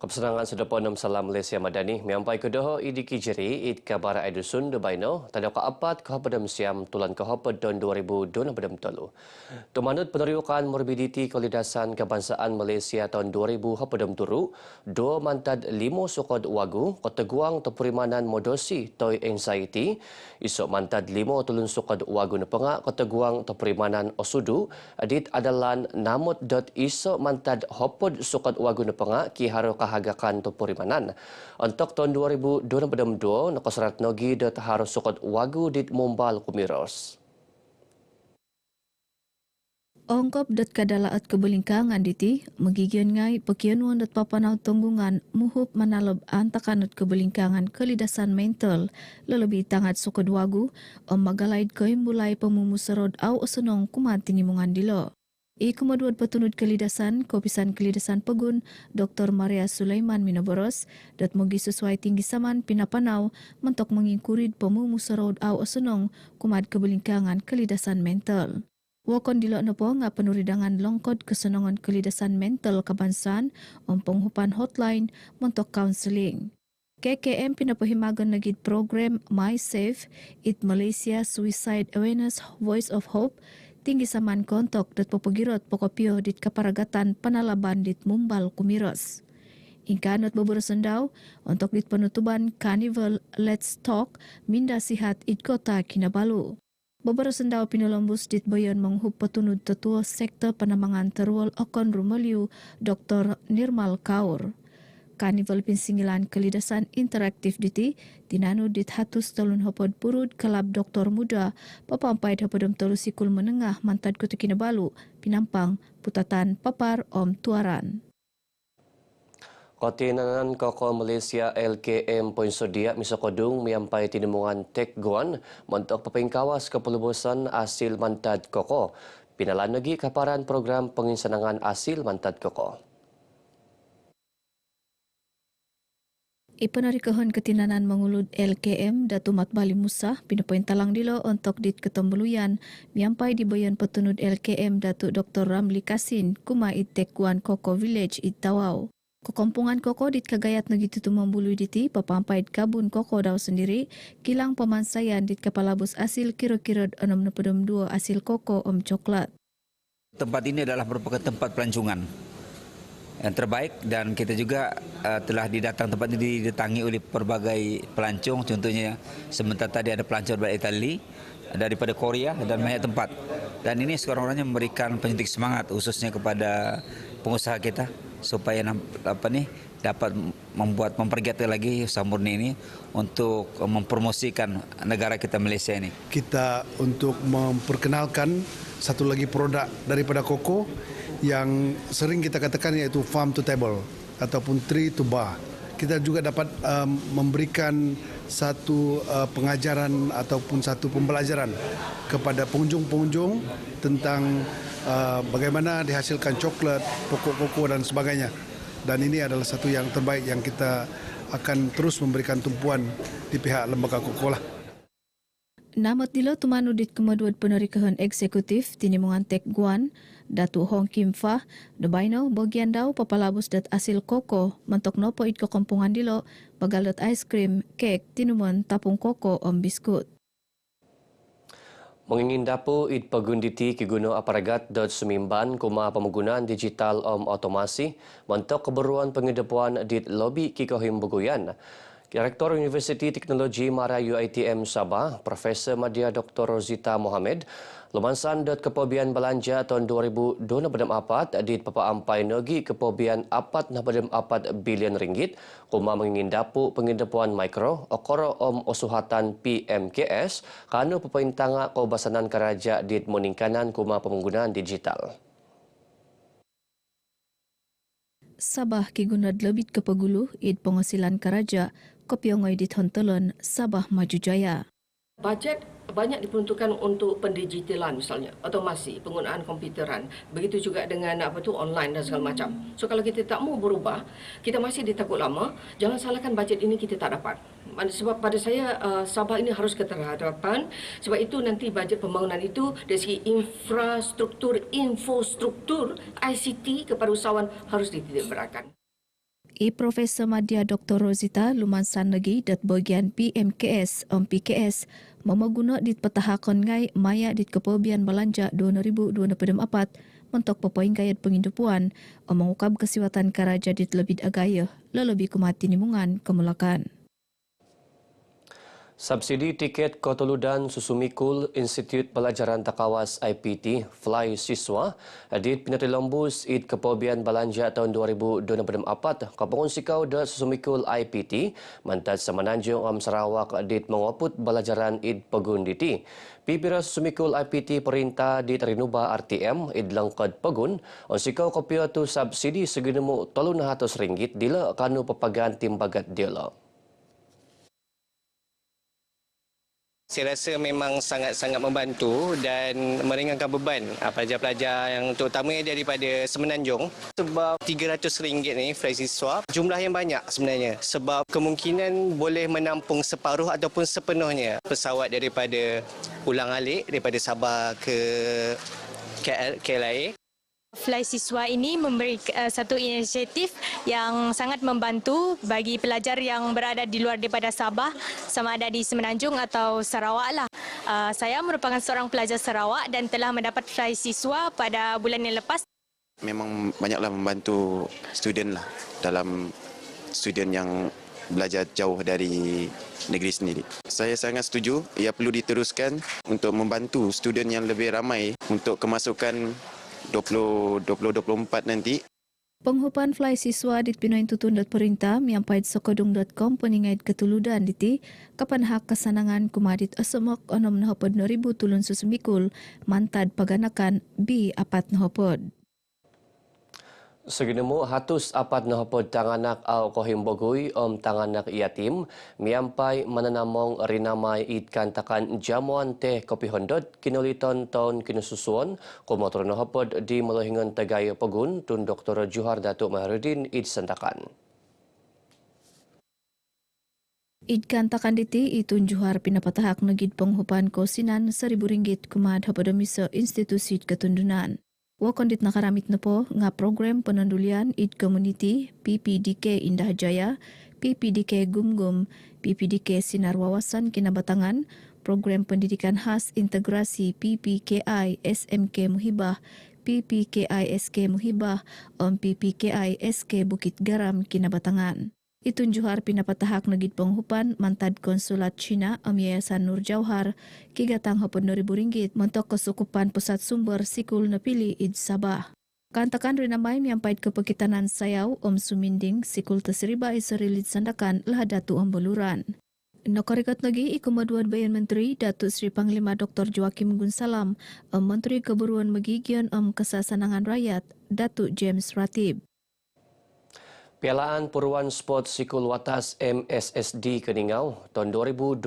Kepesanangan sedepa 6 Salam Malaysia Madani miampai kedoho idiki jeri id kabar edusun de baino tanda keempat kehapadam siam tulan kehapadon 2023. Tumanut peneriukan morbiditi kolidasan kebangsaan Malaysia tahun 2000 turu, dua mantad limo sukod wagu kota guang tepurimanan modosi toy anxiety, isok mantad limo tulun sukod wagu nepengak kota guang tepurimanan osudu, adit adalan namut dot isok mantad hopod sukod wagu nepengak ki haro kahagakan tepurimanan. Untuk tahun 2022, nakosrat nogi dot harus sukod wagu dit mumbal kumiros. Ongkop dat kadalaat kebelingkangan diti, magigion ngai pekianuan dat papanau tunggungan muhup manalob antakanut kebelingkangan kelidasan mental, lelebi tangat sukod wagu, magalaid koim mulai pemumusarod au osenong kumantingimungan dilo. Kemudian petunut kelidasan, kopisan kelidasan pegun, Dr. Maria Sulaiman Minoboros, dat mogi sesuai tinggi saman pinapanau, mentok mengingkurid pemumusarod au osenong kumat kebelingkangan kelidasan mental. Wakon dilo nopo nga penuridangan longkod kesenongan kelidasan mental kebangsaan penghupan hotline untuk counseling. KKM pinapahimagan nagid program MySafe, It Malaysia Suicide Awareness Voice of Hope, tinggi saman kontok dat popogirot pokopio dit kaparagatan panalaban dit mumbal kumiros. Ingkanot beberesan daw untuk dit penutupan Carnival Let's Talk minda sihat it kota Kinabalu. Beberapa daw pinulambus dit bayan menghup petunut tetua sektor penambangan terwal Okon Rumeliu, Dr. Nirmal Kaur. Karnival pinsingilan kelidasan interaktif diti, tinanu dit hatus talun hopod purud kelab doktor muda, papampai hopodom telu sikul menengah mantad Kota Kinabalu, Pinampang, Putatan, Papar, Om Tuaran. Koordinanan Koko Malaysia LKM Poin Sodia Misokodung miampai tinemungan Tek Guan mentok pepengkawas kepulubusan asil mantad Koko. Pinalan lagi kaparan program penginsanangan asil mantad Koko. Ipanarikahan ketinanan mengulud LKM Datu Matbali Musa pinapoin talang dilo untuk dit ketembuluyan miampai dibayan petunut LKM Datu Dr. Ramli Kasin kuma Tek Guan Koko Village Itawau. Kekompungan koko dit kagayat nagitu tu membului diti papampait kabun koko daw sendiri kilang pemansayan dit kapalabus asil kira-kira 62 asil koko coklat. Tempat ini adalah merupakan tempat pelancongan yang terbaik dan kita juga telah tempat ini didatangi oleh berbagai pelancong, contohnya sementara tadi ada pelancong dari Itali, daripada Korea dan banyak tempat. Dan ini sekarang-orangnya memberikan penyuntik semangat khususnya kepada pengusaha kita supaya dapat mempergiatkan lagi usaha murni ini untuk mempromosikan negara kita Malaysia ini. Kita untuk memperkenalkan satu lagi produk daripada koko yang sering kita katakan yaitu farm to table ataupun tree to bar. Kita juga dapat memberikan satu pengajaran ataupun satu pembelajaran kepada pengunjung-pengunjung tentang bagaimana dihasilkan coklat, pokok koko dan sebagainya. Dan ini adalah satu yang terbaik yang kita akan terus memberikan tumpuan di pihak lembaga koko lah. Namat dilo tumanu dit kemudian penarikahan eksekutif tinimungan Tek Guan, Datu Hong Kim Fah, Debaino bagian daw papalabus dat asil koko mentok nopo it kekompungan dilo bagalat ice cream, kek, tinuman tapung koko biskut. Mengingin dapu id pagunditi kiguno aparagat dot sumimban kuma pemenggunaan digital otomasi mentok keberuan pengedepuan dit lobi kikohim buguyan. Direktur Universiti Teknologi Mara UiTM Sabah, Profesor Madya Dr. Rosita Mohamed, lumansan dot kepobian belanja tahun 2024 di papa ampai nogi kepobian 4.4 bilion ringgit, kuma mengingin dapu pengedepuan mikro, okoro osuhatan PMKS, kanu pepaintanga keobasanan keraja di meningkanan kuma penggunaan digital. Sabah kigunad lebih ke peguluh id penghasilan keraja kopiongoi dit hontelon Sabah Maju Jaya. Bajet banyak diperuntukkan untuk pendigitalan misalnya, otomasi, penggunaan komputeran. Begitu juga dengan online dan segala macam. So kalau kita tak mau berubah, kita masih di takut lama, jangan salahkan bajet ini kita tak dapat. Sebab pada saya Sabah ini harus ke terhadapan. Sebab itu nanti bajet pembangunan itu dari segi infrastruktur ICT kepada usahawan harus dititikberatkan. Profesor Madya Dr. Rosita Lumansan lagi dat bagian PMKS PKS memaguna dit petahakon ngai maya dit kepobian belanja 2024 mentok pepoing gayat pengindupuan mengukab kesiwatan karaja dit lebih agaya lelebih kemati nimungan kemulakan. Subsidi tiket Kotoludan Susumikul Institut Pelajaran Takawas IPT Fly Siswa adit pinati lembus id kepobian belanja tahun 2024 kapangun sikau da Susumikul IPT mantat Semenanjung Sarawak adit mengoput belajaran id pegun diti. Pipira Susumikul IPT perintah di Rinuba RTM id langkad pegun on sikau kopia tu subsidi segenemu RM300 dila kanu pepagaan timbagat dila. Saya rasa memang sangat-sangat membantu dan meringankan beban pelajar-pelajar yang terutamanya daripada Semenanjung. Sebab RM300 ni fly siswa, jumlah yang banyak sebenarnya. Sebab kemungkinan boleh menampung separuh ataupun sepenuhnya pesawat daripada ulang-alik daripada Sabah ke KLIA. Fly Siswa ini memberi satu inisiatif yang sangat membantu bagi pelajar yang berada di luar daripada Sabah, sama ada di Semenanjung atau Sarawak lah. Saya merupakan seorang pelajar Sarawak dan telah mendapat Fly Siswa pada bulan yang lepas. Memang banyaklah membantu student lah dalam student yang belajar jauh dari negeri sendiri. Saya sangat setuju, ia perlu diteruskan untuk membantu student yang lebih ramai untuk kemasukan 2024 nanti. Penghupan Fly Siswa dit pinoin tutun dat perintah miampait sokodung.com peningait ketuludan diti kapan hak kesanangan kumadit asemok onom nahopod 2000 tulun susumikul mantad paganakan B apat nahopod. Segenemu hatus apat nahopod tanganak au kohim bogui tanganak yatim miampai mananamong rinamai id kantakan jamuan teh kopi hondot kinuliton tahun kinususuan komotor nahopod di Melahingan Tegaya Pegun tun Dr. Juhar Datuk Maharudin id sentakan. Id kantakan diti itun Juhar pinapatahak negid penghupan kosinan RM1,000 kumad hapadamisa institusi ketundunan. Wakondit nakaramit na po nga program penandulian id community PPDK Indah Jaya, PPDK Gumgum, PPDK Sinar Wawasan Kinabatangan, program pendidikan khas integrasi PPKI SMK Muhibah, PPKI SK Muhibah, PPKI SK Bukit Garam Kinabatangan. Itun Juhar pinapatahak negid penghupan mantad konsulat Cina Yayasan Nur Jauhar kigatang hapon RM2,000 mentok kesukupan pusat sumber sikul napili id Sabah. Kantakan rinamay miampait kepekitanan sayau Suminding sikul teseriba iserilit sandakan lahadatu Buluran. Nakarikat lagi ikumaduan bayan Menteri Datuk Sri Panglima Dr. Joakim Gunsalam Menteri Keburuan Magigian Kesasanangan Rakyat Datuk James Ratib. Pialaan Puruan Sport Sikul Watas MSSD Keningau tahun 2024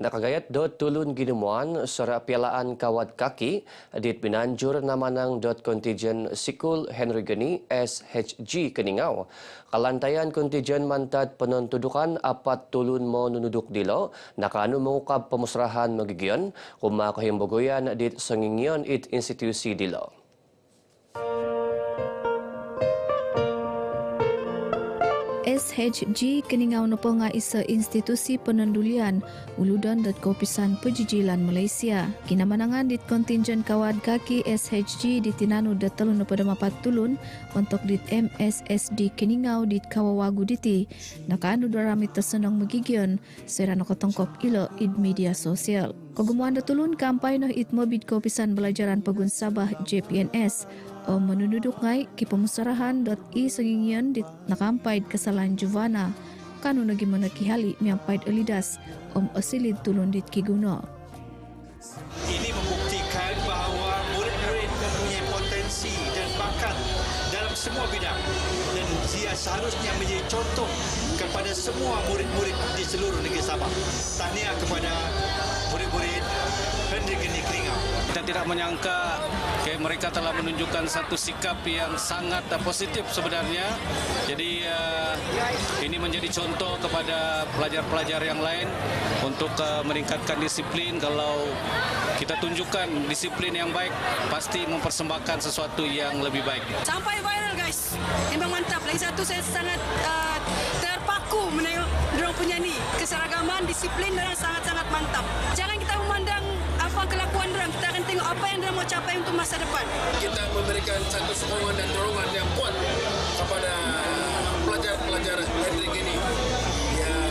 nakagayat dot tulun ginemuan sera pialaan kawat kaki dit binanjur namanang dot kontijen Sikul Henry Geni SHG Keningau. Kalantayan kontijen mantad penontudukan apat tulun mo nunuduk dilo nakanu mengukab pemusrahan magigian kumakahimbogoyan dit sengingyon it institusi dilo. SHG Keningau na po nga isa institusi penandulian uludan dat kopisan pejijilan Malaysia. Kinamanangan dit kontinjen kawad kaki SHG dit tinanu dat talun na padamapat tulun untuk dit MSSD Keningau dit kawawagu diti. Nakaanu daramit tasenang magigyon sira nakatangkop ilo id media sosial. Kagumuan dat tulun kampay na itmobid kopisan belajaran Pegun Sabah JPNS menunduk ngay kipamusarahan.i sangingyan dit nakampaid kesalahan Juvana kanu nagi manakihali miampaid elidas asilid tulun dit kiguno. Ini membuktikan bahawa murid-murid mempunyai potensi dan bakat dalam semua bidang dan dia seharusnya menjadi contoh kepada semua murid-murid di seluruh negeri Sabah. Tahniah kepada murid-murid Henry Geni Keningau. Kita tidak menyangka mereka telah menunjukkan satu sikap yang sangat positif sebenarnya. Jadi ini menjadi contoh kepada pelajar-pelajar yang lain untuk meningkatkan disiplin. Kalau kita tunjukkan disiplin yang baik, pasti mempersembahkan sesuatu yang lebih baik. Sampai viral guys, memang mantap. Lagi satu saya sangat terpaku menengok dorang punya ni keseragaman, disiplin dan sangat-sangat mantap. Jangan kita memandang apa kelakuan dorang, kita akan tengok apa yang dorang mau capai untuk masa depan. Kita memberikan satu sokongan dan dorongan yang kuat kepada pelajar-pelajar Hendrik ini yang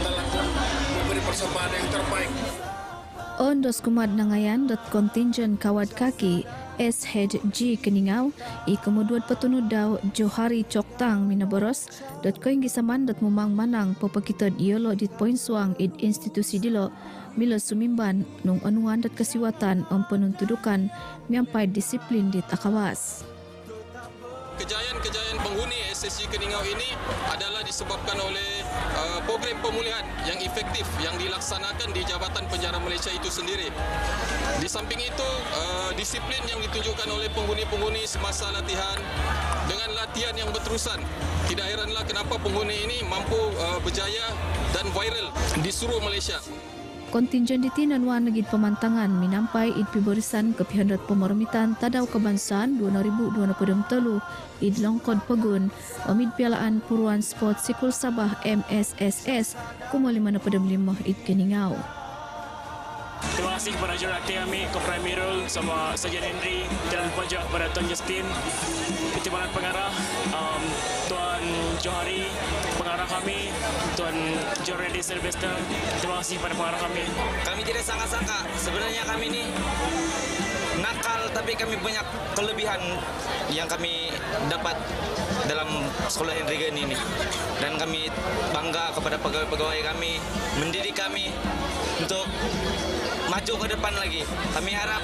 telah memberi persembahan yang terbaik. Ondos kumad nangayan dot kontinjen kawat kaki SHG Keningau i kemudian petunut daw Johari Choktang Minaboros dot koing gisaman dot mumang manang popakitod iolo dit poin suang id institusi dilo milo sumimban nung anuan dot kesiwatan penuntudukan miampai disiplin dit akawas. Kejayaan penghuni SSG Keningau ini adalah disebabkan oleh program pemulihan yang efektif yang dilaksanakan di Jabatan Penjara Malaysia itu sendiri. Di samping itu, disiplin yang ditunjukkan oleh penghuni-penghuni semasa latihan dengan latihan yang berterusan. Tidak heranlah kenapa penghuni ini mampu berjaya dan viral di seluruh Malaysia. Kontinjen di Tinanuan negit pemantangan minampai id piborisan ke pihandot pemoromitan tadaw kebangsaan 2023 id longkod pegun omid pialaan puruan sport Sikul Sabah MSSS kumuli mana pada 5 id Keningau. Terima kasih kepada jurulatih kami, Kopral Mirul sama Sarjan Henry dan pajak kepada Tuan Justin, Pertimbangan Pengarah, Tuan Johari, pengarah kami, Tuan John Reddy Sylvester. Terima kasih kepada pengarah kami. Kami tidak sangka-sangka, sebenarnya kami ini nakal tapi kami punya kelebihan yang kami dapat dalam sekolah Hendrik ini. Dan kami bangga kepada pegawai-pegawai kami, mendidik kami untuk maju ke depan lagi. Kami harap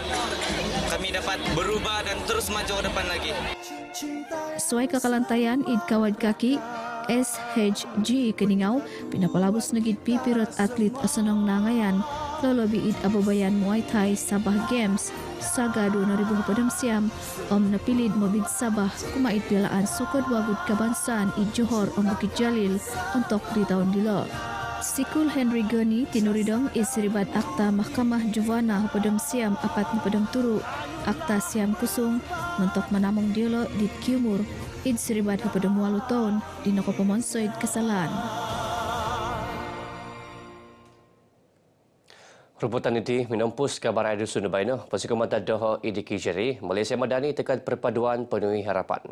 kami dapat berubah dan terus maju ke depan lagi. Sesuai kekalantaian id kawad kaki SHG Keningau pinapalabus negit pipirot atlet asanong nangayan lolobi id ababayan Muay Thai Sabah Games Saga 2000 siam napilid mobid Sabah kumait pialaan sukod wagud kabansaan id Johor Bukit Jalil untuk di tahun dilo. Sikul Henry Goni tinuridong isiribat akta Mahkamah Juwana Padam Siam apat ni Padam Turu akta Siam Kusung mentok manamong dialo di Kiumur id siribat Padam Walu tahun di Nokopomonsoid Kasalan. Ruputan ini menampus kabar Adusun Baino, Pasikumat Doho Idiki Jeri, Malaysia Madani tekan perpaduan penuhi harapan.